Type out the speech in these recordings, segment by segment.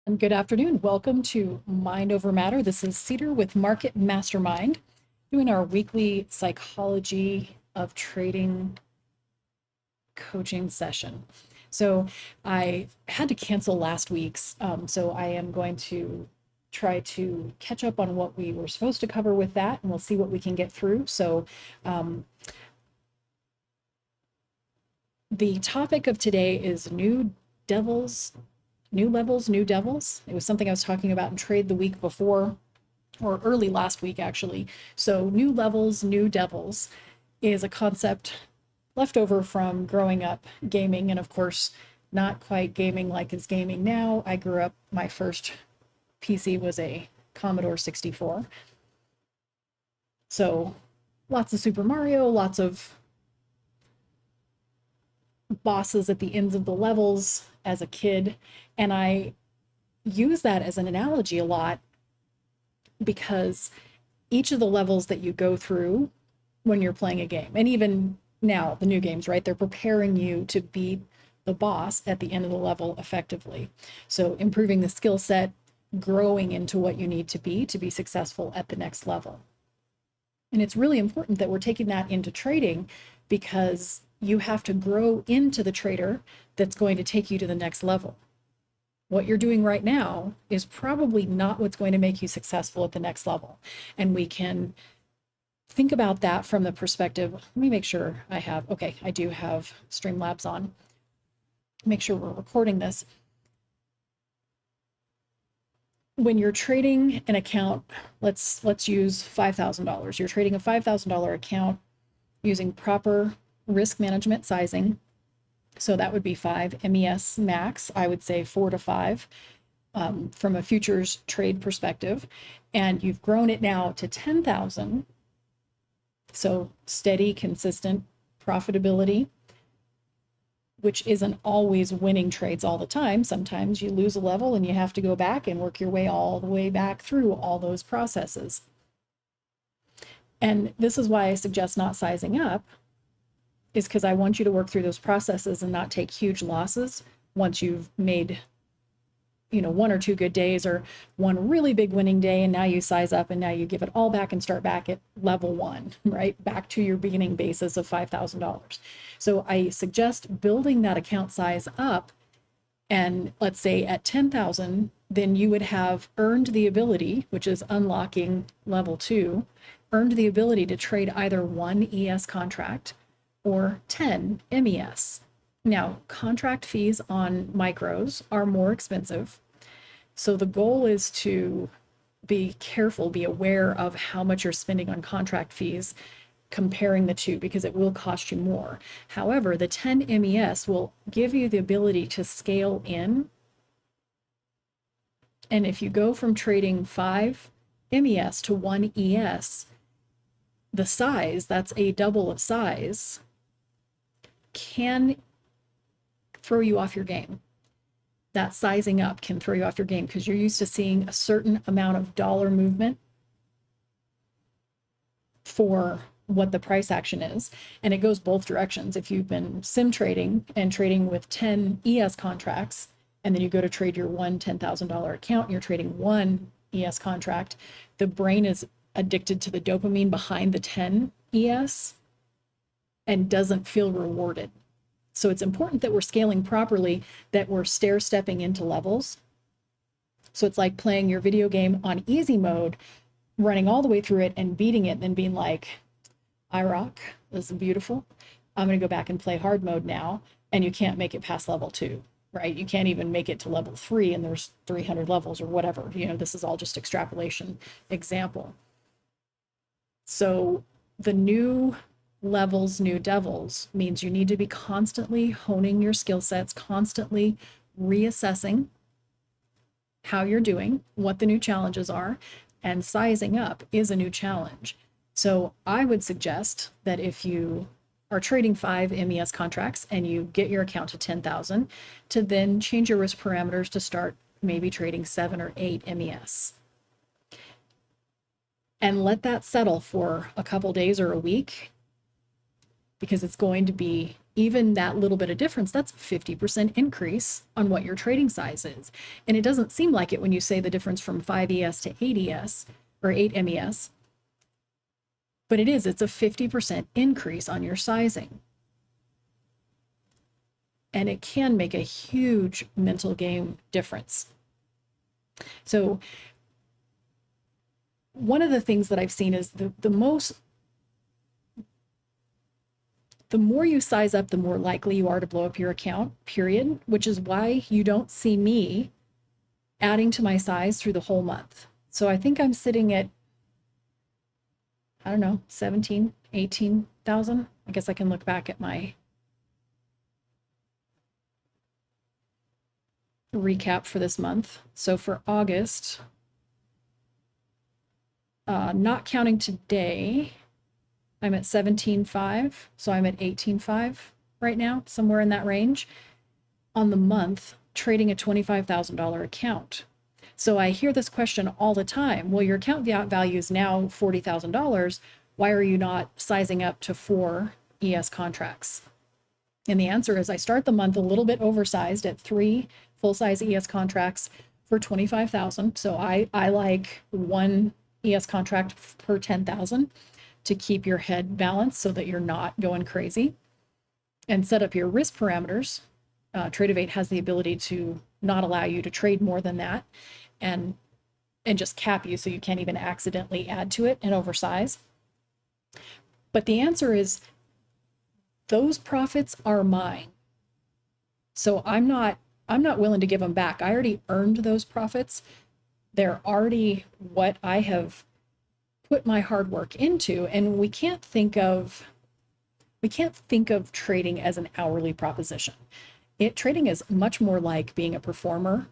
And good afternoon. Welcome to Mind Over Matter. This is Cedar with Market Mastermind, doing our weekly psychology of trading coaching session. So I had to cancel last week's, so I am going to try to catch up on what we were supposed to cover with that, and we'll see what we can get through. So the topic of today is new levels, new devils. It was something I was talking about in trade the week before, or early last week, actually. So, new levels, new devils is a concept left over from growing up gaming. And of course, not quite gaming like is gaming now. I grew up, my first PC was a Commodore 64. So, lots of Super Mario, lots of bosses at the ends of the levels as a kid. And I use that as an analogy a lot because each of the levels that you go through when you're playing a game, and even now, the new games, right? They're preparing you to beat the boss at the end of the level effectively. So, improving the skill set, growing into what you need to be successful at the next level. And it's really important that we're taking that into trading because you have to grow into the trader that's going to take you to the next level. What you're doing right now is probably not what's going to make you successful at the next level. And we can think about that from the perspective. Let me make sure I do have Streamlabs on. Make sure we're recording this. When you're trading an account, let's use $5,000. You're trading a $5,000 account using proper risk management sizing. So that would be 5 MES max. I would say 4 to 5 from a futures trade perspective. And you've grown it now to 10,000. So steady, consistent profitability, which isn't always winning trades all the time. Sometimes you lose a level and you have to go back and work your way all the way back through all those processes. And this is why I suggest not sizing up, is because I want you to work through those processes and not take huge losses once you've made, one or two good days or one really big winning day, and now you size up and now you give it all back and start back at level one, right? Back to your beginning basis of $5,000. So I suggest building that account size up. And let's say at 10,000, then you would have earned the ability, which is unlocking level 2, earned the ability to trade either one ES contract or 10 MES. Now, contract fees on micros are more expensive. So the goal is to be careful, be aware of how much you're spending on contract fees, comparing the two, because it will cost you more. However, the 10 MES will give you the ability to scale in. And if you go from trading 5 MES to 1 ES, the size, that's a double of size, can throw you off your game. That sizing up can throw you off your game because you're used to seeing a certain amount of dollar movement for what the price action is. And it goes both directions. If you've been sim trading and trading with 10 ES contracts, and then you go to trade your one $10,000 account and you're trading one ES contract, the brain is addicted to the dopamine behind the 10 ES and doesn't feel rewarded. So it's important that we're scaling properly, that we're stair stepping into levels. So it's like playing your video game on easy mode, running all the way through it and beating it, and then being like, I rock, this is beautiful. I'm going to go back and play hard mode now. And you can't make it past level 2, right? You can't even make it to level 3 and there's 300 levels or whatever. This is all just extrapolation example. So the new levels, new devils means you need to be constantly honing your skill sets, constantly reassessing how you're doing, what the new challenges are, and sizing up is a new challenge. So I would suggest that if you are trading 5 MES contracts and you get your account to 10,000, to then change your risk parameters to start maybe trading 7 or 8 MES. And let that settle for a couple days or a week, because it's going to be even that little bit of difference, that's a 50% increase on what your trading size is. And it doesn't seem like it when you say the difference from 5ES to 8ES or 8MES, but it is, it's a 50% increase on your sizing. And it can make a huge mental game difference. So one of the things that I've seen is the more you size up, the more likely you are to blow up your account, period, which is why you don't see me adding to my size through the whole month. So I think I'm sitting at, I don't know, 17, 18,000. I guess I can look back at my recap for this month. So for August, not counting today, I'm at 17.5, so I'm at 18.5 right now, somewhere in that range. On the month, trading a $25,000 account. So I hear this question all the time. Well, your account value is now $40,000. Why are you not sizing up to 4 ES contracts? And the answer is I start the month a little bit oversized at 3 full-size ES contracts for $25,000. So I like 1 ES contract per 10,000 to keep your head balanced so that you're not going crazy, and set up your risk parameters. Tradovate has the ability to not allow you to trade more than that, and just cap you so you can't even accidentally add to it and oversize. But the answer is those profits are mine. So I'm not willing to give them back. I already earned those profits. They're already what I have put my hard work into. And we can't think of trading as an hourly proposition. Trading is much more like being a performer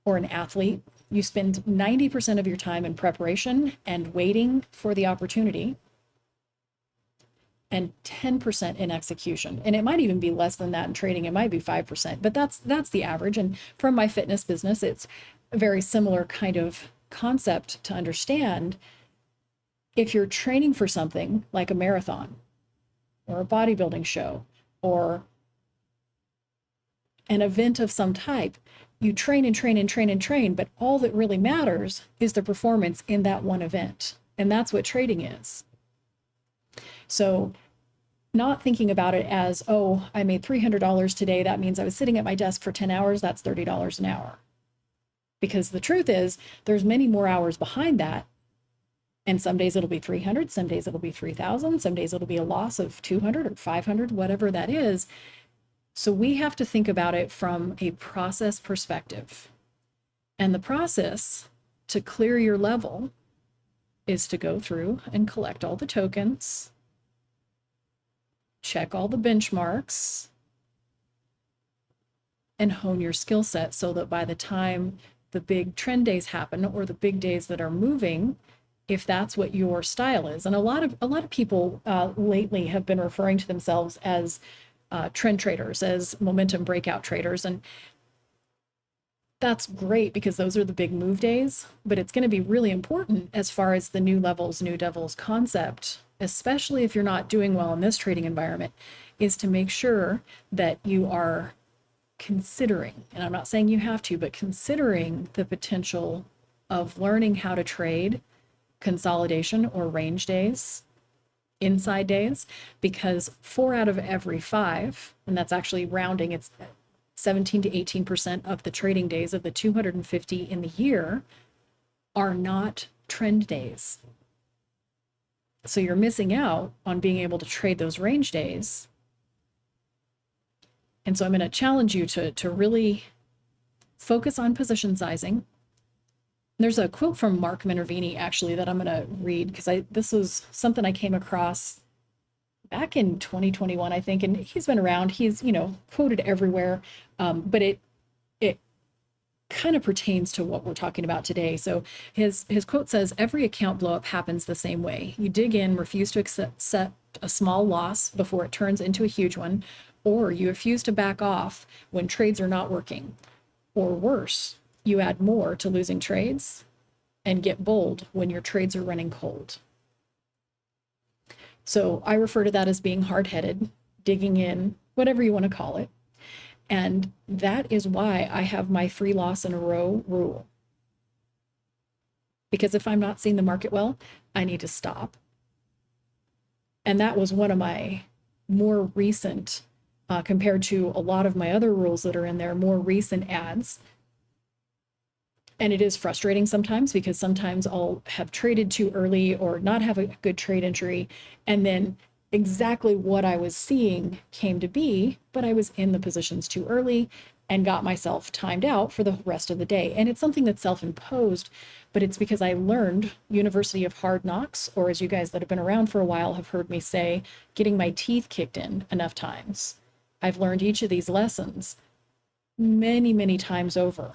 or an athlete. You spend 90% of your time in preparation and waiting for the opportunity, and 10% in execution. And it might even be less than that in trading. It might be 5%, but that's the average. And from my fitness business, it's a very similar kind of concept to understand. If you're training for something like a marathon or a bodybuilding show or an event of some type, you train and train and train and train, but all that really matters is the performance in that one event. And that's what trading is. So not thinking about it as, oh, I made $300 today. That means I was sitting at my desk for 10 hours. That's $30 an hour. Because the truth is, there's many more hours behind that. And some days it'll be 300, some days it'll be 3,000, some days it'll be a loss of 200 or 500, whatever that is. So we have to think about it from a process perspective. And the process to clear your level is to go through and collect all the tokens, check all the benchmarks, and hone your skill set so that by the time the big trend days happen, or the big days that are moving, if that's what your style is. And a lot of people lately have been referring to themselves as trend traders, as momentum breakout traders. And that's great because those are the big move days, but it's going to be really important as far as the new levels, new devils concept, especially if you're not doing well in this trading environment, is to make sure that you are considering, and I'm not saying you have to, but considering the potential of learning how to trade consolidation or range days, inside days, because 4 out of every 5, and that's actually rounding, it's 17 to 18% of the trading days of the 250 in the year are not trend days. So you're missing out on being able to trade those range days. And so I'm going to challenge you to really focus on position sizing. There's a quote from Mark Minervini, actually, that I'm going to read, because this was something I came across back in 2021, I think, and he's been around. He's, quoted everywhere, but it kind of pertains to what we're talking about today. So his quote says, "Every account blowup happens the same way. You dig in, refuse to accept a small loss before it turns into a huge one, or you refuse to back off when trades are not working, or worse, you add more to losing trades and get bold when your trades are running cold." So I refer to that as being hard-headed. digging in, whatever you want to call it. And that is why I have my 3 loss in a row rule. Because if I'm not seeing the market well, I need to stop. And that was one of my more recent, compared to a lot of my other rules that are in there, more recent ads. And it is frustrating sometimes because sometimes I'll have traded too early or not have a good trade entry. And then exactly what I was seeing came to be, but I was in the positions too early and got myself timed out for the rest of the day. And it's something that's self-imposed, but it's because I learned University of Hard Knocks, or as you guys that have been around for a while have heard me say, getting my teeth kicked in enough times. I've learned each of these lessons many, many times over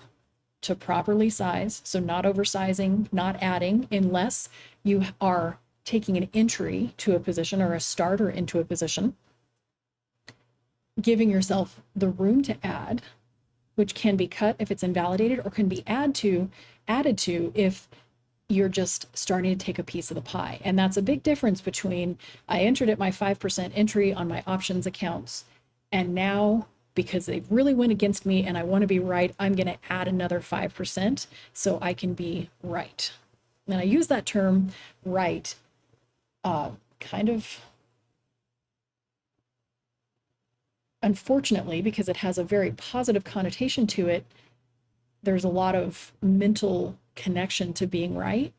to properly size. So not oversizing, not adding, unless you are taking an entry to a position or a starter into a position, giving yourself the room to add, which can be cut if it's invalidated or can be added to if you're just starting to take a piece of the pie. And that's a big difference between I entered at my 5% entry on my options accounts, and now because they really went against me and I want to be right, I'm going to add another 5% so I can be right. And I use that term right kind of unfortunately, because it has a very positive connotation to it. There's a lot of mental connection to being right.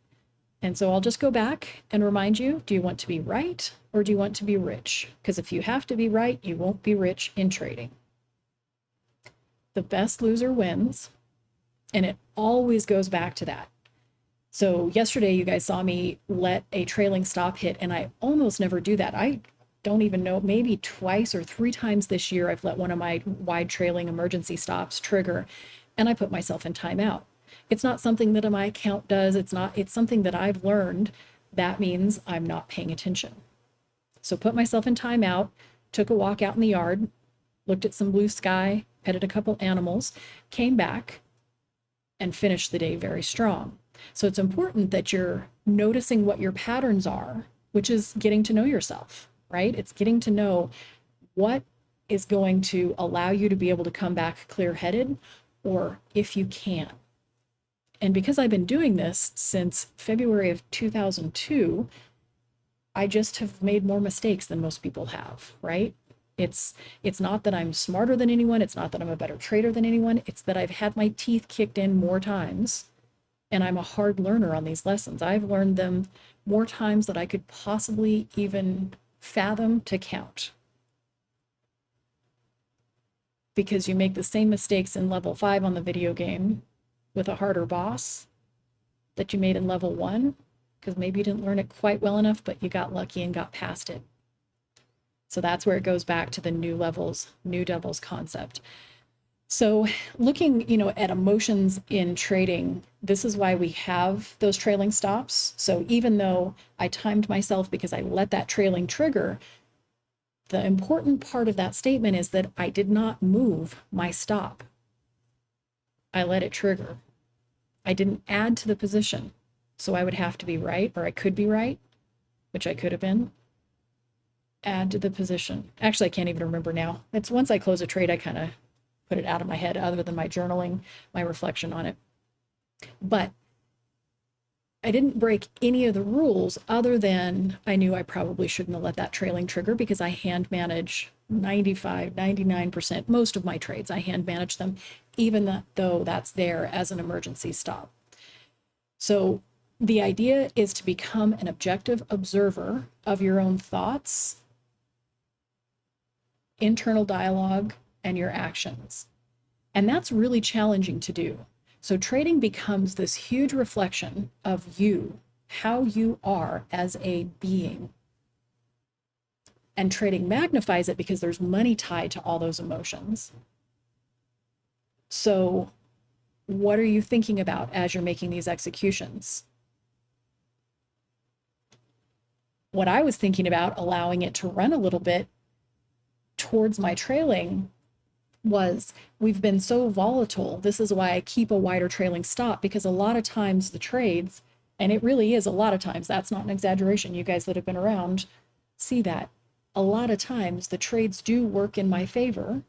And so I'll just go back and remind you, do you want to be right or do you want to be rich? Because if you have to be right, you won't be rich in trading. The best loser wins. And it always goes back to that. So yesterday you guys saw me let a trailing stop hit, and I almost never do that. I don't even know, maybe twice or 3 times this year I've let one of my wide trailing emergency stops trigger, and I put myself in timeout. It's not something that my account does. It's something that I've learned. That means I'm not paying attention. So put myself in timeout, took a walk out in the yard, looked at some blue sky, petted a couple animals, came back, and finished the day very strong. So it's important that you're noticing what your patterns are, which is getting to know yourself, right? It's getting to know what is going to allow you to be able to come back clear-headed, or if you can. And because I've been doing this since February of 2002, I just have made more mistakes than most people have, right? It's not that I'm smarter than anyone. It's not that I'm a better trader than anyone. It's that I've had my teeth kicked in more times, and I'm a hard learner on these lessons. I've learned them more times than I could possibly even fathom to count. Because you make the same mistakes in level 5 on the video game with a harder boss that you made in level 1, because maybe you didn't learn it quite well enough, but you got lucky and got past it. So that's where it goes back to the new levels, new devils concept. So looking, at emotions in trading, this is why we have those trailing stops. So even though I timed myself because I let that trailing trigger, the important part of that statement is that I did not move my stop. I let it trigger. I didn't add to the position. So I would have to be right, or I could be right, which I could have been. Add to the position. Actually, I can't even remember now. It's once I close a trade, I kind of put it out of my head, other than my journaling, my reflection on it. But I didn't break any of the rules other than I knew I probably shouldn't have let that trailing trigger, because I hand manage 95, 99%, most of my trades, I hand manage them, even though that's there as an emergency stop. So the idea is to become an objective observer of your own thoughts, internal dialogue, and your actions. And that's really challenging to do. So trading becomes this huge reflection of you, how you are as a being. And trading magnifies it because there's money tied to all those emotions. So what are you thinking about as you're making these executions? What I was thinking about, allowing it to run a little bit towards my trailing, was we've been so volatile. This is why I keep a wider trailing stop, because a lot of times the trades, and it really is a lot of times, that's not an exaggeration, you guys that have been around see that. a lot of times the trades do work in my favor.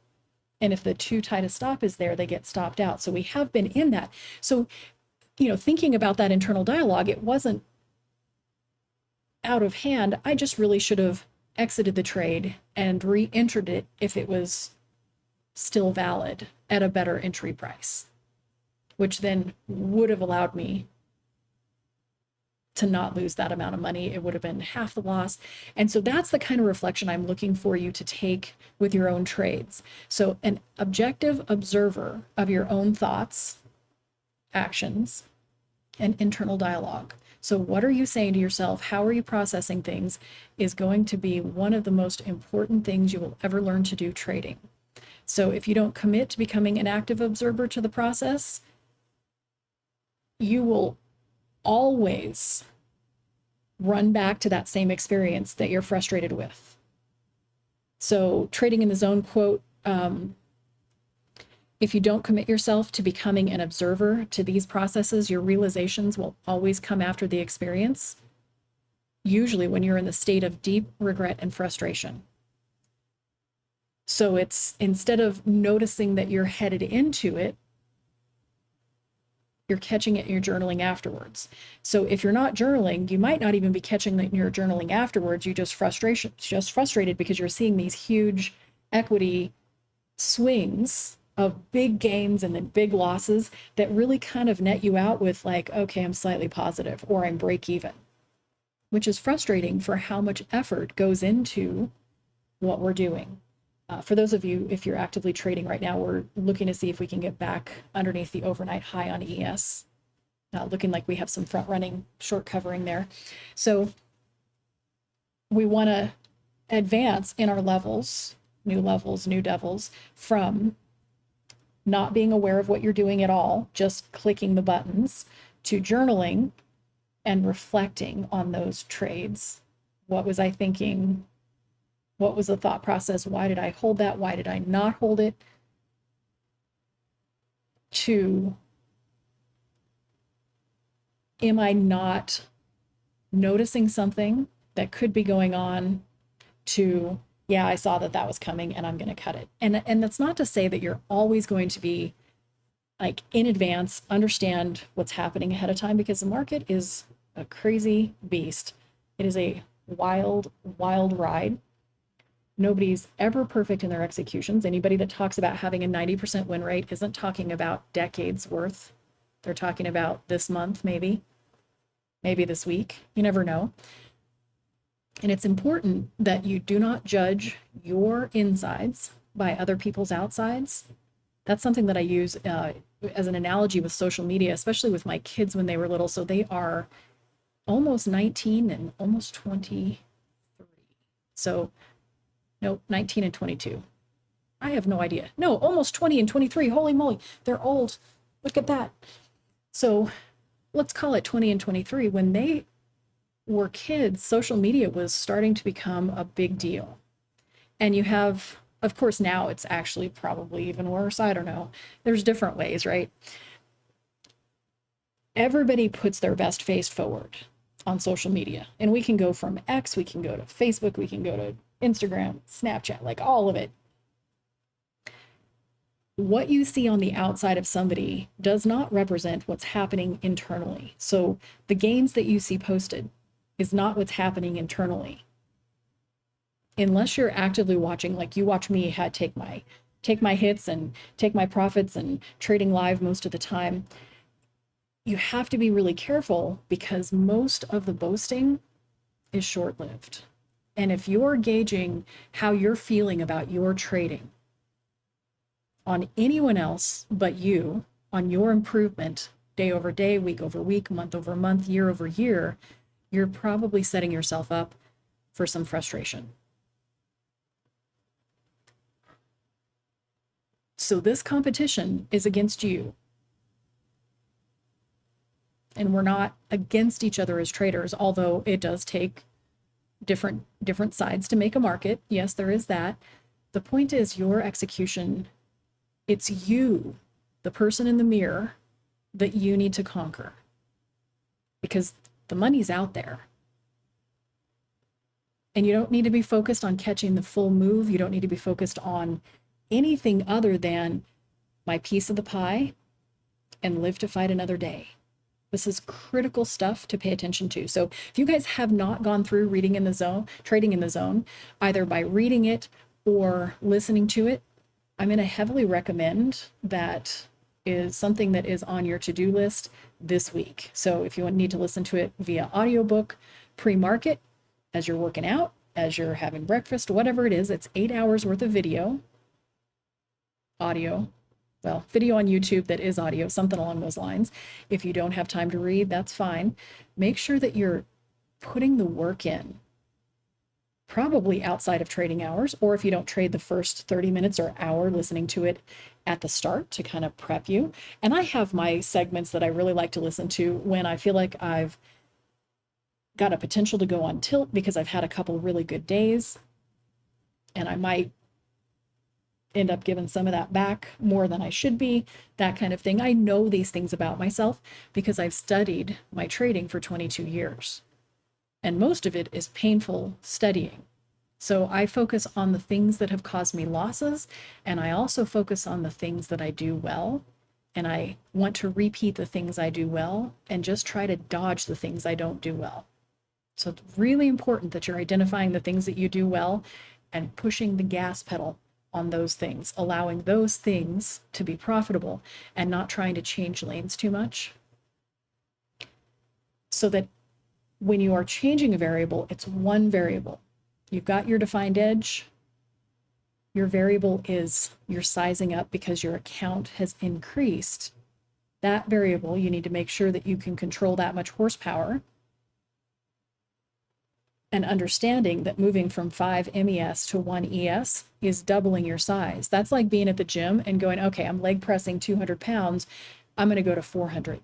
And if the too tight a stop is there, they get stopped out. So we have been in that. So, thinking about that internal dialogue, it wasn't out of hand. I just really should have exited the trade and re-entered it if it was still valid at a better entry price, which then would have allowed me to not lose that amount of money. It would have been half the loss. And so that's the kind of reflection I'm looking for you to take with your own trades. So an objective observer of your own thoughts, actions, and internal dialogue. So what are you saying to yourself? How are you processing things is going to be one of the most important things you will ever learn to do trading. So if you don't commit to becoming an active observer to the process, you will always run back to that same experience that you're frustrated with. So Trading in the Zone quote, if you don't commit yourself to becoming an observer to these processes, your realizations will always come after the experience, usually when you're in the state of deep regret and frustration. So it's, instead of noticing that you're headed into it, you're catching it in your journaling afterwards. So if you're not journaling, you might not even be catching it in your journaling afterwards. You just frustrated because you're seeing these huge equity swings of big gains and then big losses that really kind of net you out with like, okay, I'm slightly positive or I'm break even, which is frustrating for how much effort goes into what we're doing. For those of you, if you're actively trading right now, we're looking to see if we can get back underneath the overnight high on ES. Looking like we have some front running short covering there. So we want to advance in our levels, new devils, from not being aware of what you're doing at all, just clicking the buttons, to journaling and reflecting on those trades. What was I thinking? What was the thought process? Why did I hold that? Why did I not hold it? To, am I not noticing something that could be going on? To, yeah, I saw that that was coming and I'm going to cut it. And that's not to say that you're always going to be like in advance, understand what's happening ahead of time, because the market is a crazy beast. It is a wild, wild ride. Nobody's ever perfect in their executions. Anybody that talks about having a 90% win rate isn't talking about decades worth. They're talking about this month, maybe this week. You never know. And it's important that you do not judge your insides by other people's outsides. That's something that I use as an analogy with social media, especially with my kids when they were little. So they are almost 19 and almost 23. So no, 19 and 22. I have no idea. No, almost 20 and 23. Holy moly, they're old. Look at that. So let's call it 20 and 23. When they were kids, social media was starting to become a big deal. And you have, of course, now it's actually probably even worse. I don't know. There's different ways, right? Everybody puts their best face forward on social media. And we can go from X, we can go to Facebook, we can go to Instagram, Snapchat, like all of it. What you see on the outside of somebody does not represent what's happening internally. So the gains that you see posted is not what's happening internally. Unless you're actively watching, like you watch me take my hits and take my profits and trading live most of the time, you have to be really careful because most of the boasting is short-lived. And if you're gauging how you're feeling about your trading on anyone else but you, on your improvement day over day, week over week, month over month, year over year, you're probably setting yourself up for some frustration. So this competition is against you. And we're not against each other as traders, although it does take different sides to make a market. Yes, there is that. The point is your execution. It's you, the person in the mirror, that you need to conquer, because the money's out there. And you don't need to be focused on catching the full move. You don't need to be focused on anything other than my piece of the pie and live to fight another day. This is critical stuff to pay attention to. So if you guys have not gone through Reading in the Zone, Trading in the Zone, either by reading it or listening to it, I'm going to heavily recommend that is something that is on your to-do list this week. So if you need to listen to it via audiobook, pre-market, as you're working out, as you're having breakfast, whatever it is, it's 8 hours worth of video, audio, well, video on YouTube that is audio, something along those lines. If you don't have time to read, that's fine. Make sure that you're putting the work in, probably outside of trading hours, or if you don't trade, the first 30 minutes or hour, listening to it at the start to kind of prep you. And I have my segments that I really like to listen to when I feel like I've got a potential to go on tilt because I've had a couple really good days, and I might end up giving some of that back more than I should be, that kind of thing. I know these things about myself because I've studied my trading for 22 years, and most of it is painful studying. So I focus on the things that have caused me losses, and I also focus on the things that I do well, and I want to repeat the things I do well and just try to dodge the things I don't do well. So it's really important that you're identifying the things that you do well and pushing the gas pedal on those things, allowing those things to be profitable and not trying to change lanes too much. So that when you are changing a variable, it's one variable. You've got your defined edge. Your variable is you're sizing up because your account has increased. That variable, you need to make sure that you can control that much horsepower, and understanding that moving from 5 MES to 1 ES is doubling your size. That's like being at the gym and going, okay, I'm leg pressing 200 pounds. I'm going to go to 400.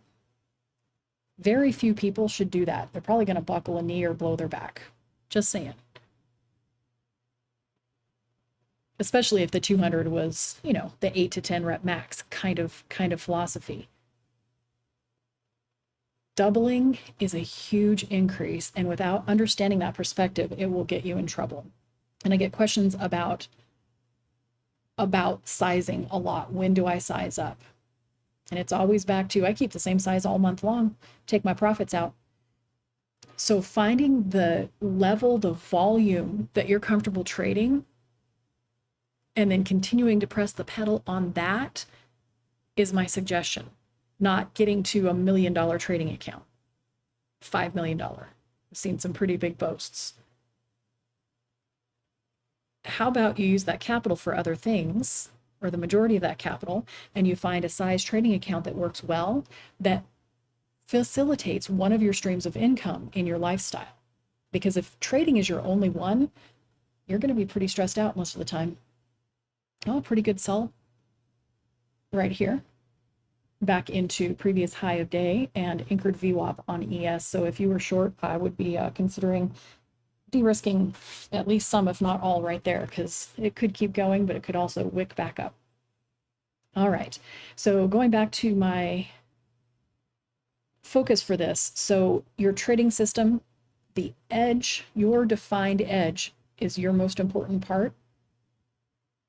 Very few people should do that. They're probably going to buckle a knee or blow their back. Just saying. Especially if the 200 was, the 8 to 10 rep max kind of philosophy. Doubling is a huge increase, and without understanding that perspective, it will get you in trouble. And I get questions about sizing a lot. When do I size up? And it's always back to, I keep the same size all month long, take my profits out. So finding the level, the volume that you're comfortable trading, and then continuing to press the pedal on that is my suggestion. Not getting to $1 million trading account, $5 million. I've seen some pretty big boasts. How about you use that capital for other things, or the majority of that capital, and you find a size trading account that works well, that facilitates one of your streams of income in your lifestyle. Because if trading is your only one, you're going to be pretty stressed out most of the time. Oh, pretty good sell right here. Back into previous high of day and anchored VWAP on ES. So if you were short, I would be considering de-risking at least some, if not all, right there, because it could keep going, but it could also wick back up. All right, so going back to my focus for this. So your trading system, the edge, your defined edge is your most important part.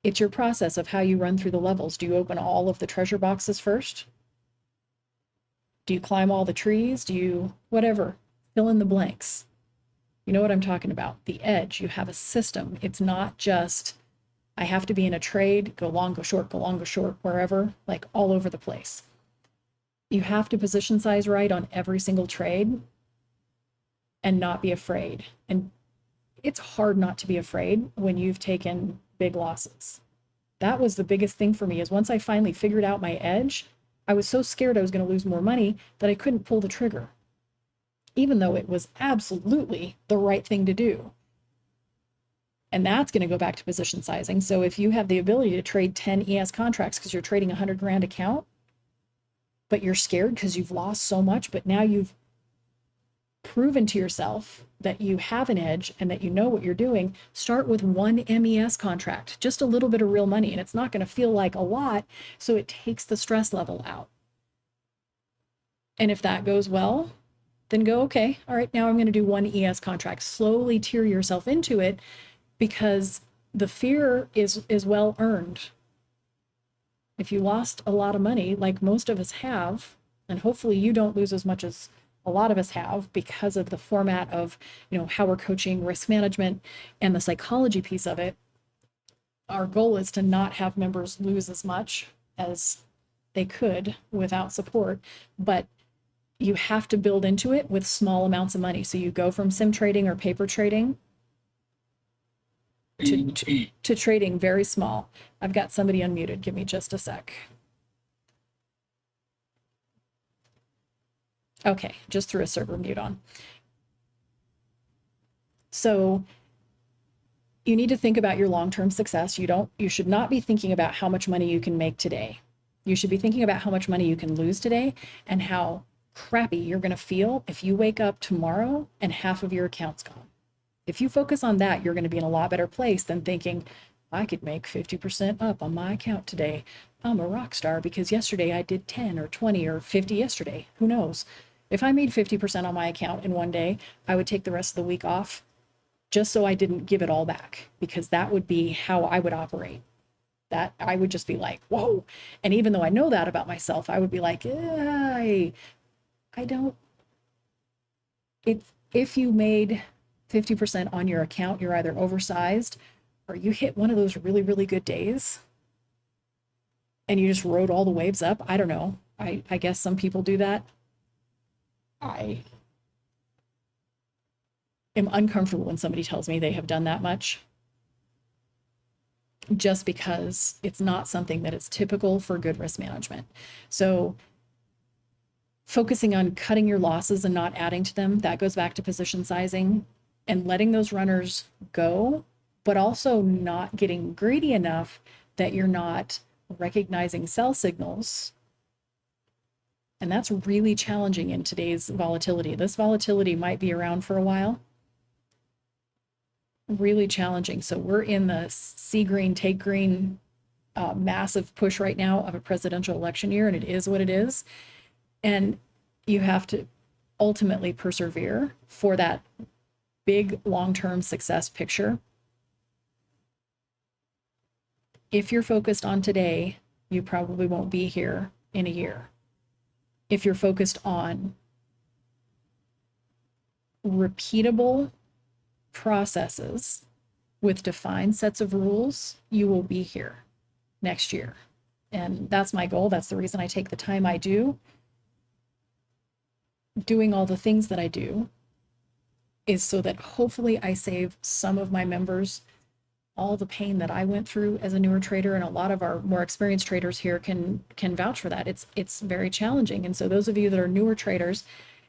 It's your process of how you run through the levels. Do you open all of the treasure boxes first? Do you climb all the trees? Do you, whatever, fill in the blanks? You know what I'm talking about. The edge, you have a system. It's not just, I have to be in a trade, go long, go short, wherever, like all over the place. You have to position size right on every single trade and not be afraid. And it's hard not to be afraid when you've taken big losses. That was the biggest thing for me, is once I finally figured out my edge, I was so scared I was going to lose more money that I couldn't pull the trigger, even though it was absolutely the right thing to do. And that's going to go back to position sizing. So if you have the ability to trade 10 ES contracts because you're trading a 100 grand account, but you're scared because you've lost so much, but now you've proven to yourself that you have an edge and that you know what you're doing, start with one MES contract, just a little bit of real money, and it's not going to feel like a lot, so it takes the stress level out. And if that goes well, then go, okay, all right, now I'm going to do one ES contract. Slowly tear yourself into it, because the fear is well earned. If you lost a lot of money, like most of us have, and hopefully you don't lose as much as a lot of us have, because of the format of, how we're coaching risk management and the psychology piece of it, our goal is to not have members lose as much as they could without support. But you have to build into it with small amounts of money. So you go from sim trading or paper trading to trading very small. I've got somebody unmuted. Give me just a sec. Okay, just threw a server mute on. So you need to think about your long-term success. You should not be thinking about how much money you can make today. You should be thinking about how much money you can lose today, and how crappy you're going to feel if you wake up tomorrow and half of your account's gone. If you focus on that, you're going to be in a lot better place than thinking, I could make 50% up on my account today. I'm a rock star because yesterday I did 10 or 20 or 50 yesterday. Who knows? If I made 50% on my account in one day, I would take the rest of the week off just so I didn't give it all back, because that would be how I would operate. That I would just be like, whoa. And even though I know that about myself, I would be like, I don't, if you made 50% on your account, you're either oversized or you hit one of those really, really good days and you just rode all the waves up. I don't know. I guess some people do that. I am uncomfortable when somebody tells me they have done that much, just because it's not something that is typical for good risk management. So focusing on cutting your losses and not adding to them, that goes back to position sizing and letting those runners go, but also not getting greedy enough that you're not recognizing sell signals. And that's really challenging in today's volatility. This volatility might be around for a while. Really challenging. So we're in the see green, take green, massive push right now of a presidential election year, and it is what it is. And you have to ultimately persevere for that big long-term success picture. If you're focused on today, you probably won't be here in a year. If you're focused on repeatable processes with defined sets of rules, you will be here next year. And that's my goal. That's the reason I take the time I do. Doing all the things that I do is so that hopefully I save some of my members all the pain that I went through as a newer trader, and a lot of our more experienced traders here can vouch for that. It's very challenging. And so those of you that are newer traders,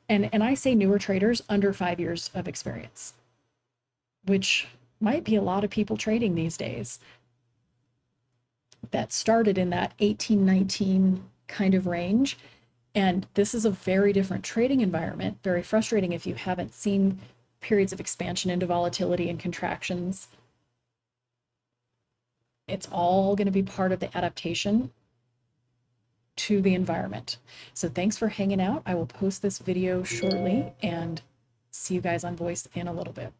and I say newer traders under 5 years of experience, which might be a lot of people trading these days, that started in that 18, 19 kind of range. And this is a very different trading environment, very frustrating if you haven't seen periods of expansion into volatility and contractions. It's all going to be part of the adaptation to the environment. So thanks for hanging out. I will post this video shortly and see you guys on Voice in a little bit.